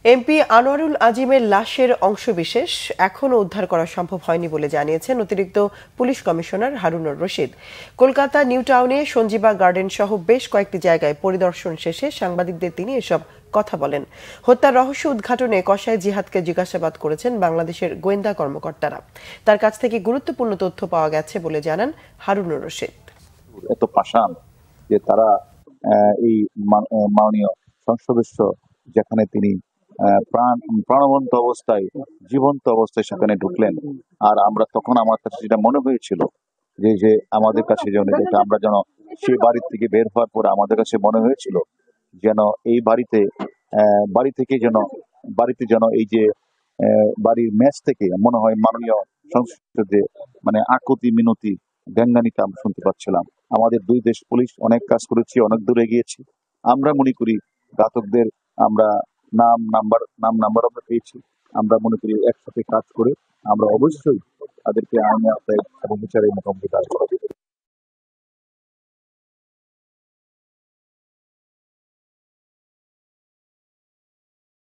MP Anwarul আজিমের লাশের অংশবিশেষ এখনও উদ্ধার করা সম্ভব হয়নি বলে জানিয়েছেন অতিরিক্ত police commissioner Harunur Rashid. Kolkata new টাউনে সঞ্জীবা গার্ডেন সহ বেশ কয়েকটি জায়গায় পরিদর্শন শেষে সাংবাদিকদের তিনি এসব কথা বলেন। হত্যার রহস্য উদ্ঘাটনে কসাই জিহাদকে জিজ্ঞাসাবাদ করেছেন বাংলাদেশের গোয়েন্দা কর্মকর্তারা। তার কাছ থেকে গুরুত্বপূর্ণ তথ্য পাওয়া গেছে বলে জানান হারুনুর রশিদ। এত পাষাণ যে তারা এই মাননীয় সংসদ যেখানে তিনি প্রাণবন্ত অবস্থায় জীবন্ত অবস্থায় সেখানে ঢুকলেন, আর আমরা তখন আমার কাছে যেটা মনে হয়েছিল যে আমাদের কাছে যেন আমরা যেন সেই বাড়ি থেকে বের হওয়ার পরে আমাদের কাছে মনে হয়েছিল যেন এই বাড়িতে যেন এই যে বাড়ির ম্যাচ থেকে মনে হয় মাননীয় সংসদে মানে আকুতি মিনতি ব্যঙ্গানিকা আমরা শুনতে পাচ্ছিলাম। আমাদের দুই দেশ পুলিশ অনেক কাজ করেছি, অনেক দূরে গিয়েছি। আমরা মনে করি ঘাতকদের আমরা নাম নাম্বার আমরা পেয়েছি। আমরা মনে করি একসাথে কাজ করে আমরা অবশ্যই তাদেরকে আইনের আওতায় এবং বিচারের মুখোমুখি কাজ করাবো।